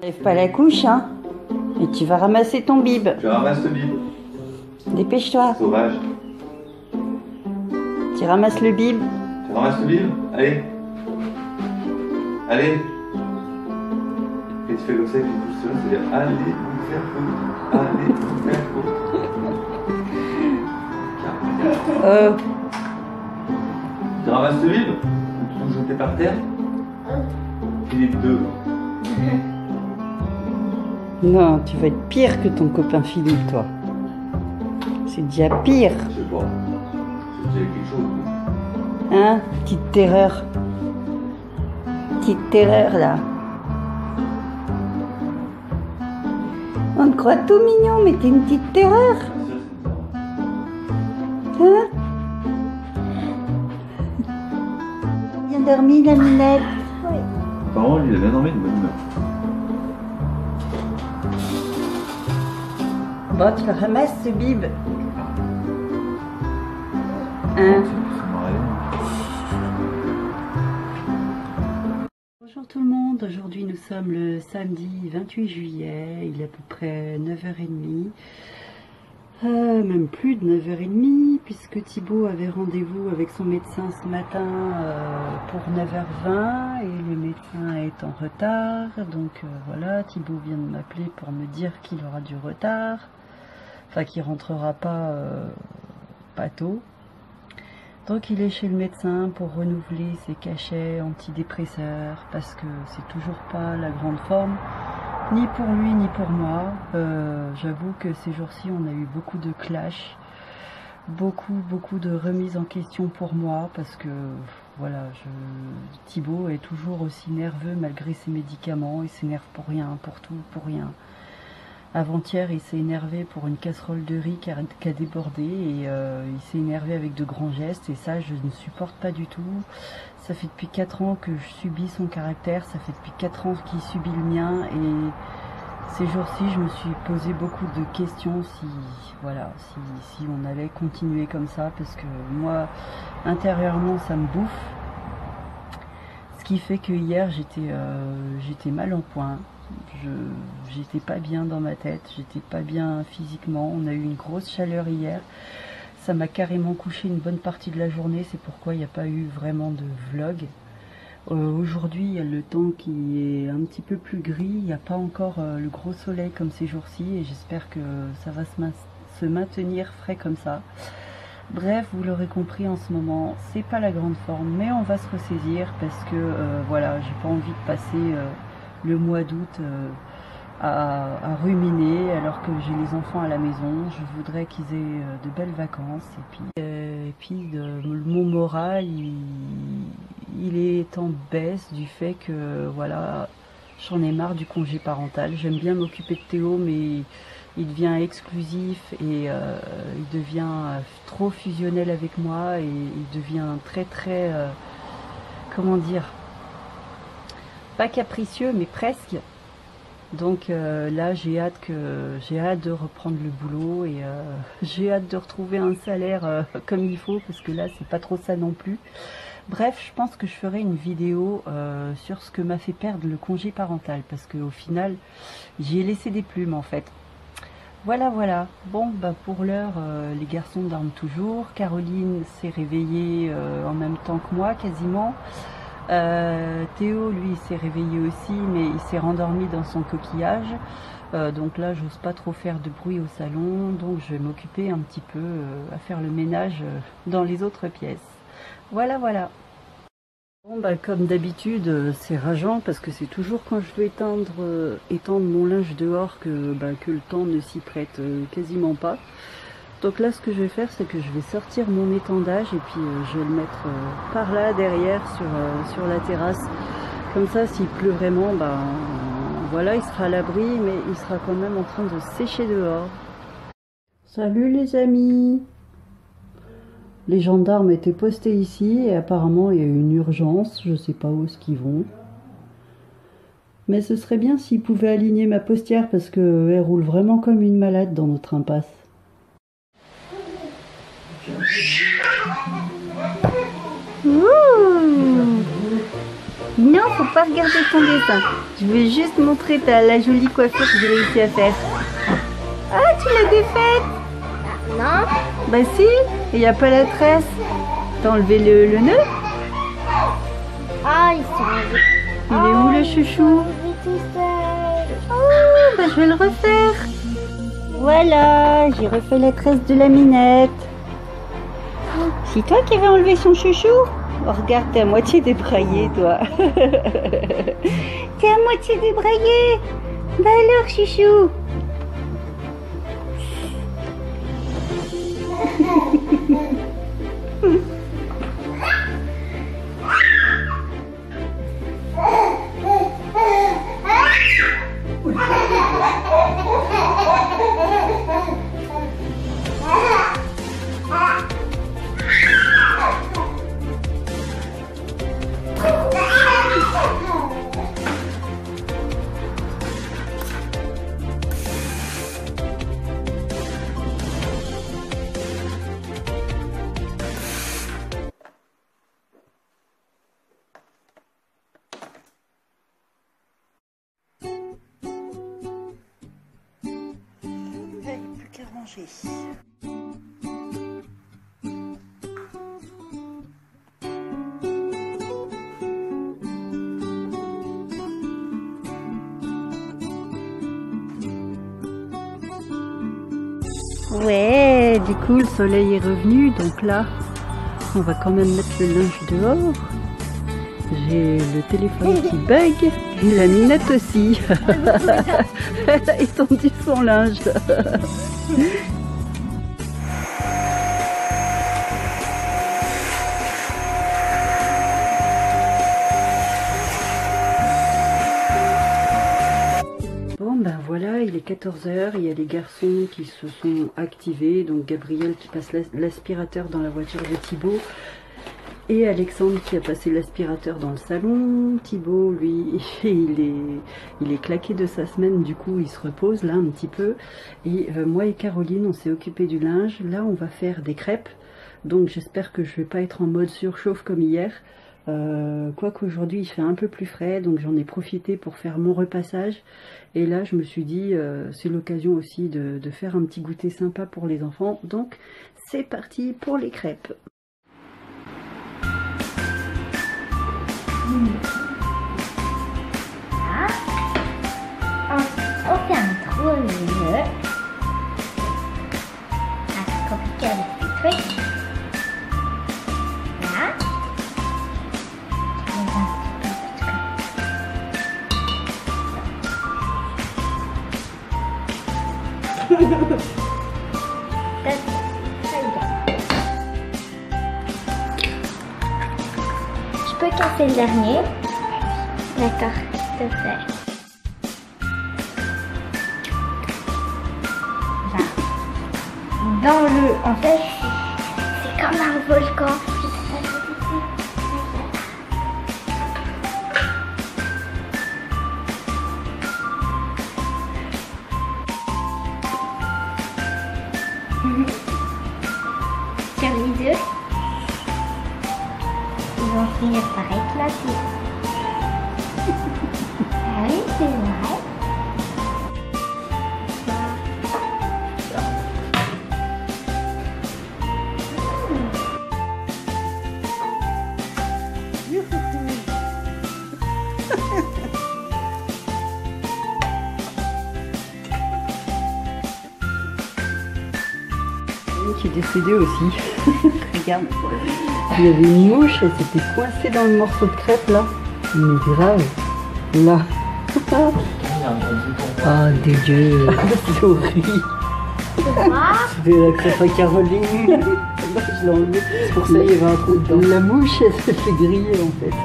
T'enlèves pas la couche, hein? Et tu vas ramasser ton bib. Je ramasse le bib. Dépêche-toi. Sauvage. Tu ramasses le bib. Tu ramasses le bib? Allez. Allez. Et tu fais comme ça et puis tu pousses ça, c'est-à-dire allez vous faire foutre. Allez vous faire foutre. Tu ramasses le bib? Ou tu le jeter par terre? Philippe 2. Non, tu vas être pire que ton copain Philippe, toi. C'est déjà pire. Je sais pas. C'est déjà quelque chose. Hein? Petite terreur. Petite terreur, là. On te croit tout mignon, mais t'es une petite terreur. Hein? Bien dormi, la minette? Oui. Apparemment, lui, il a bien dormi de bonne humeur. Bon, tu ramasses ce bib. Hein? Bonjour tout le monde, aujourd'hui nous sommes le samedi 28 juillet, il est à peu près 9h30, même plus de 9h30 puisque Thibaut avait rendez-vous avec son médecin ce matin pour 9h20 et le médecin est en retard, donc voilà, Thibaut vient de m'appeler pour me dire qu'il aura du retard, enfin qu'il rentrera pas tôt. Donc il est chez le médecin pour renouveler ses cachets antidépresseurs parce que c'est toujours pas la grande forme, ni pour lui ni pour moi. J'avoue que ces jours-ci on a eu beaucoup de clashs, beaucoup de remises en question pour moi parce que voilà, Thibaut est toujours aussi nerveux malgré ses médicaments, il s'énerve pour rien, pour tout, pour rien. Avant-hier, il s'est énervé pour une casserole de riz qui a débordé et il s'est énervé avec de grands gestes et ça, je ne supporte pas du tout. Ça fait depuis 4 ans que je subis son caractère, ça fait depuis 4 ans qu'il subit le mien et ces jours-ci, je me suis posé beaucoup de questions si on allait continuer comme ça parce que moi, intérieurement, ça me bouffe. Ce qui fait que hier, j'étais mal en point. J'étais pas bien dans ma tête, j'étais pas bien physiquement, on a eu une grosse chaleur hier, ça m'a carrément couché une bonne partie de la journée, c'est pourquoi il n'y a pas eu vraiment de vlog. Aujourd'hui il y a le temps qui est un petit peu plus gris, il n'y a pas encore le gros soleil comme ces jours-ci et j'espère que ça va se maintenir frais comme ça. Bref, vous l'aurez compris en ce moment, c'est pas la grande forme, mais on va se ressaisir parce que voilà, j'ai pas envie de passer le mois d'août à ruminer alors que j'ai les enfants à la maison. Je voudrais qu'ils aient de belles vacances et puis mon moral il est en baisse du fait que voilà, j'en ai marre du congé parental. J'aime bien m'occuper de Théo mais il devient exclusif et il devient trop fusionnel avec moi et il devient très comment dire, pas capricieux mais presque. Donc là j'ai hâte de reprendre le boulot et j'ai hâte de retrouver un salaire comme il faut parce que là c'est pas trop ça non plus. Bref, je pense que je ferai une vidéo sur ce que m'a fait perdre le congé parental parce qu'au final j'y ai laissé des plumes en fait. Voilà. Bon, bah pour l'heure, les garçons dorment toujours. Caroline s'est réveillée en même temps que moi, quasiment. Théo, lui, s'est réveillé aussi, mais il s'est rendormi dans son coquillage. Donc là, j'ose pas trop faire de bruit au salon. Donc je vais m'occuper un petit peu à faire le ménage dans les autres pièces. Voilà. Bon, bah, comme d'habitude, c'est rageant parce que c'est toujours quand je dois étendre mon linge dehors que le temps ne s'y prête quasiment pas. Donc là, ce que je vais faire, c'est que je vais sortir mon étendage et puis je vais le mettre par là, derrière, sur la terrasse. Comme ça, s'il pleut vraiment, voilà, il sera à l'abri, mais il sera quand même en train de sécher dehors. Salut les amis! Les gendarmes étaient postés ici et apparemment il y a eu une urgence, je sais pas où est-ce qu'ils vont. Mais ce serait bien s'ils pouvaient aligner ma postière parce qu'elle roule vraiment comme une malade dans notre impasse. Ouh, Non, faut pas regarder ton dessin. Je vais juste montrer la jolie coiffure que j'ai réussi à faire. Ah, tu l'as défaite? Non. Bah si, il n'y a pas la tresse. T'as enlevé le nœud? Ah, ils sont enlevés. Il est où le chouchou? Tout seul. Oh, bah je vais le refaire. Voilà, j'ai refait la tresse de la minette. Oh, c'est toi qui avais enlevé son chouchou? Oh, regarde, t'es à moitié débraillé, toi. T'es à moitié débraillé. Bah alors, chouchou? Plus qu'à ranger. Ouais, du coup le soleil est revenu, donc là on va quand même mettre le linge dehors. J'ai le téléphone qui bug et la minette aussi. Elle a étendu son linge. Bon ben voilà, il est 14 h, il y a les garçons qui se sont activés, donc Gabriel qui passe l'aspirateur dans la voiture de Thibaut. Et Alexandre qui a passé l'aspirateur dans le salon. Thibaut, lui, il est claqué de sa semaine, du coup il se repose là un petit peu. Et moi et Caroline, on s'est occupé du linge. Là, on va faire des crêpes. Donc j'espère que je vais pas être en mode surchauffe comme hier. Quoique aujourd'hui il fait un peu plus frais, donc j'en ai profité pour faire mon repassage. Et là, je me suis dit, c'est l'occasion aussi de faire un petit goûter sympa pour les enfants. Donc c'est parti pour les crêpes. Là, on fait un trou au milieu. Ah, c'est compliqué avec ces trucs. Là. Je peux casser le dernier. D'accord, s'il te plaît. Là. Dans le... En fait, c'est comme un volcan. Sur les deux, ils vont finir par éclater. Ah oui, c'est vrai. Qui est décédé aussi. Regarde, il y avait une mouche, elle s'était coincée dans le morceau de crêpe là. Mais grave. Là. Ah, dégueu. C'est horrible. C'était la crêpe à Caroline. Je l'ai enlevée. C'est pour ça qu'il y avait un trou dedans. La mouche, elle s'est fait griller en fait.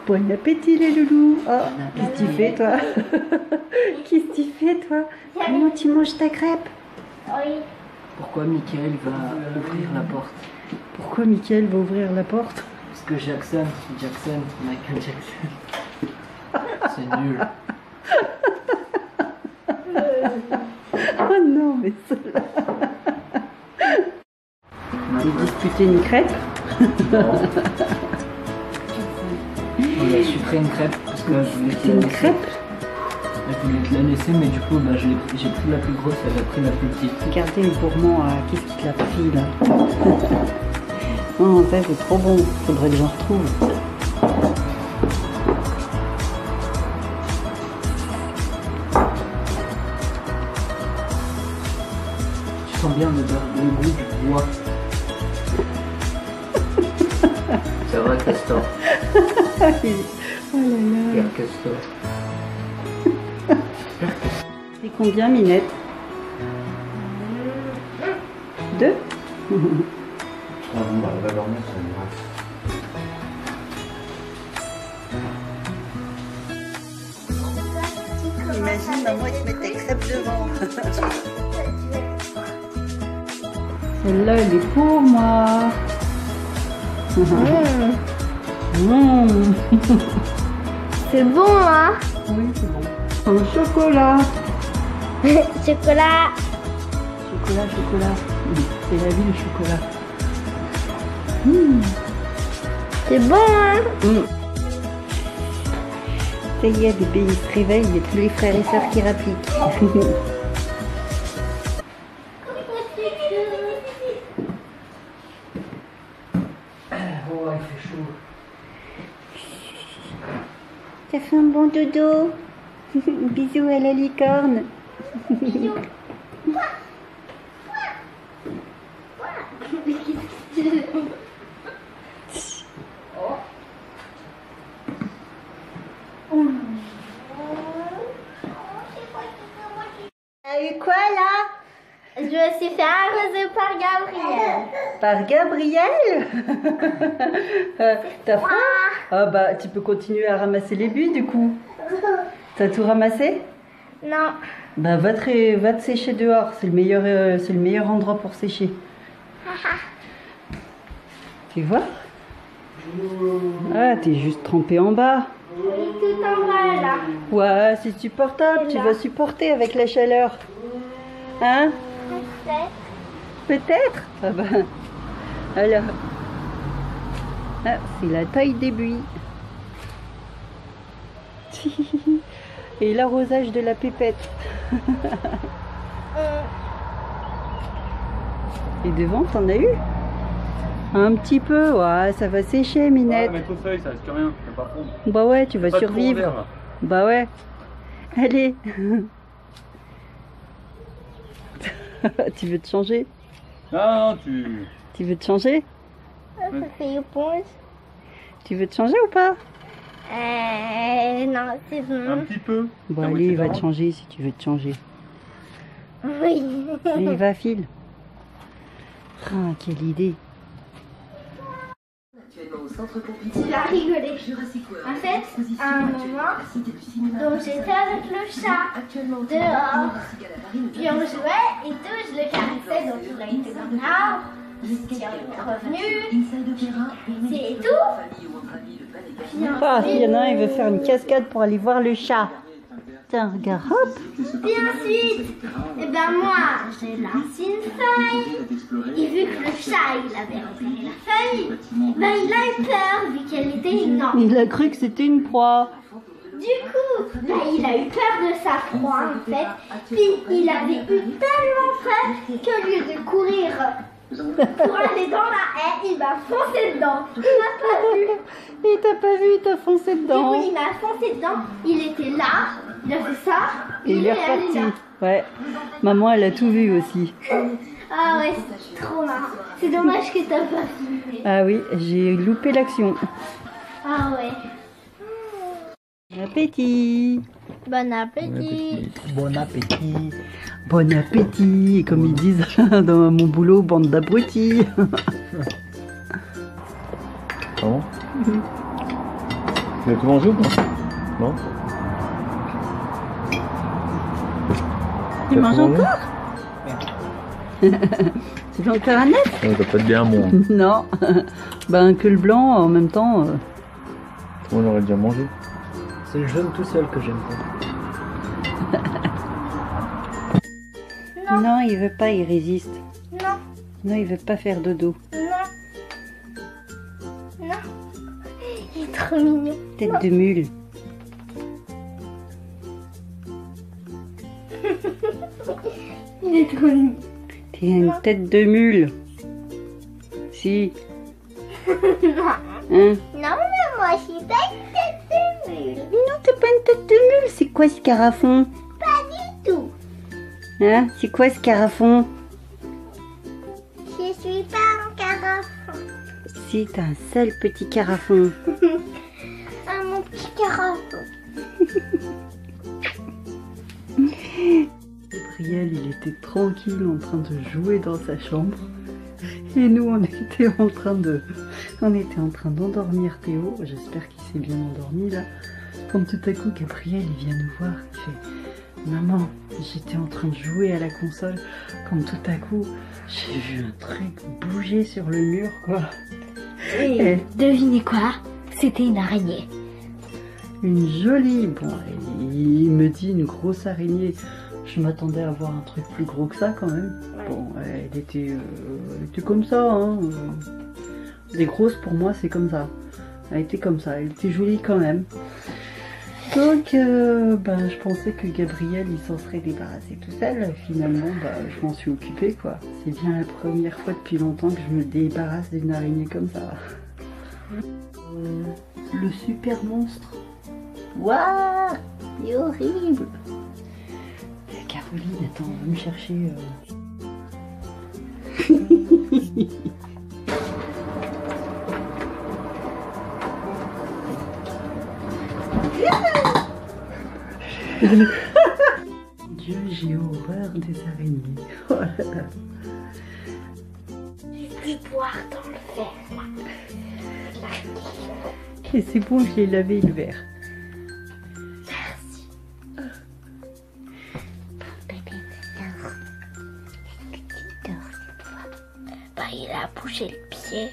Bon appétit les loulous. Oh, qu'est-ce que tu fais toi? Qu'est-ce que tu fais toi? Comment tu manges ta crêpe? Oui. Pourquoi Michael va ouvrir la porte? Pourquoi Michael va ouvrir la porte? Parce que Jackson, Michael Jackson. C'est nul. Oh non, mais cela. J'ai disputé une crêpe. Non. Il a sucré une crêpe parce que je voulais te C'est la une laisser. crêpe? Je voulais te la laisser, mais du coup, bah, j'ai pris la plus grosse, elle a pris la plus petite. Regardez le gourmand, qu'est-ce qu'il a pris là? Oh, ça c'est trop bon, faudrait que j'en retrouve. Tu sens bien le goût du bois. C'est vrai, Castor. Oh là là. Père Castor. C'est combien, Minette? 2? Ah bon, bah, elle va dormir, ça ira. Imagine, maman, il te met tes crêpes devant. Celle-là, elle est pour moi. Mmh. C'est bon, hein? Oui, c'est bon. Un chocolat. Chocolat. Chocolat, chocolat. C'est la vie, le chocolat. Mmh. C'est bon, hein? Mmh. Ça y est, bébé, il se réveille, il y a tous les frères et sœurs qui rappliquent. Oh, il fait chaud. Ça fait un bon dodo. Bisous à la licorne. T'as eu quoi là? Je me suis fait arroser par Gabriel. Par Gabriel? T'as faim? Ah bah tu peux continuer à ramasser les buis du coup. T'as tout ramassé? Non. Bah va te sécher dehors, c'est le meilleur endroit pour sécher. Tu vois? Ah, t'es juste trempé en bas. Oui, tout en bas là. Ouais, c'est supportable, tu vas supporter avec la chaleur. Hein? Peut-être? Ah bah. Alors. Ah, c'est la taille des buis. Et l'arrosage de la pépette. Et devant, t'en as eu? Un petit peu, ouais, ça va sécher, Minette. Ouais, mais tout feuille, ça risque rien, c'est pas fond. Bah ouais, tu vas Pas de survivre. courant d'air, là. Bah ouais. Allez. Tu veux te changer? Non, Tu veux te changer? Ça fait éponge. Tu veux te changer ou pas? Non, c'est un bon. petit peu. Bon, Ah oui, allez, c'est va pas te changer si tu veux te changer. Oui. Allez, va, file. Ah, quelle idée. Tu vas rigoler. En fait, à un moment, donc j'étais avec le chat dehors. Puis on jouait et tout, je le caressais, donc il a été dans l'arbre. Puis on est revenu. C'est tout. Puis Ah, il y en a un, il ensuite, veut faire une cascade pour aller voir le chat. Tiens, regarde, hop. puis ensuite, eh ben moi, j'ai lancé une feuille. Et vu que le chat, il avait repéré la feuille, ben il a eu peur, vu qu'elle était énorme. Il a cru que c'était une proie. Du coup, ben, il a eu peur de sa proie en fait. Puis il avait eu tellement peur qu'au lieu de courir pour aller dans la haie, il m'a foncé dedans. Il m'a pas vu. Il t'a pas vu, il t'a foncé Du dedans. coup, il m'a foncé dedans. Il était là, il a fait ça. Et il est allé reparti. là. Ouais. Maman, elle a tout vu aussi. Ah ouais, c'est trop marrant. C'est dommage que t'as pas filmé. Ah oui, j'ai loupé l'action. Ah ouais. Bon appétit. Bon appétit. Bon appétit. Bon appétit. Et comme ils disent dans mon boulot, bande d'abrutis. Comment? Tu as tout mangé ou pas? Non? Tu manges encore? Tu veux encore un œuf? T'as pas de bien bon. Non. Ben que le blanc en même temps. On aurait déjà mangé. C'est le jaune tout seul que j'aime pas. Non, il veut pas, il résiste. Non, Non, il veut pas faire dodo. non. Non. Il est trop trop mignon. Tête de mule. Il est trop mignon. T'es une tête de mule. Si. Non, Hein? mais moi, je suis pas une tête de mule. Non, t'es pas une tête de mule. C'est quoi ce carafon? Pas du tout. Hein? C'est quoi ce carafon? Je suis pas un carafon. Si, t'as un seul petit carafon. Ah, mon petit carafon. Gabriel, il était tranquille en train de jouer dans sa chambre. Et nous, on était en train d'endormir Théo. J'espère qu'il s'est bien endormi là. Quand tout à coup, Gabriel, il vient nous voir. Il fait: maman, j'étais en train de jouer à la console. Quand tout à coup, j'ai vu un truc bouger sur le mur, quoi. Et devinez quoi? C'était une araignée. Une jolie, bon, il me dit une grosse araignée. Je m'attendais à voir un truc plus gros que ça quand même. Ouais. Bon, elle était comme ça, hein. Les grosses pour moi c'est comme ça. Elle était comme ça, elle était jolie quand même. Donc, je pensais que Gabriel il s'en serait débarrassé tout seul. Finalement, je m'en suis occupée quoi. C'est bien la première fois depuis longtemps que je me débarrasse d'une araignée comme ça. Le super monstre. Waouh, c'est horrible. Caroline, attends, on va me chercher. Dieu, j'ai horreur des araignées. Oh là là. Du boire dans le verre. Et c'est bon, je l'ai lavé le verre. Merci. Bébé, il a bougé le pied.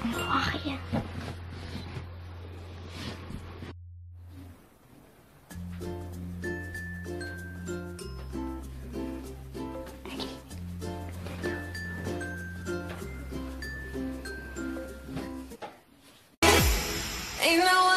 On voit rien. Ain't no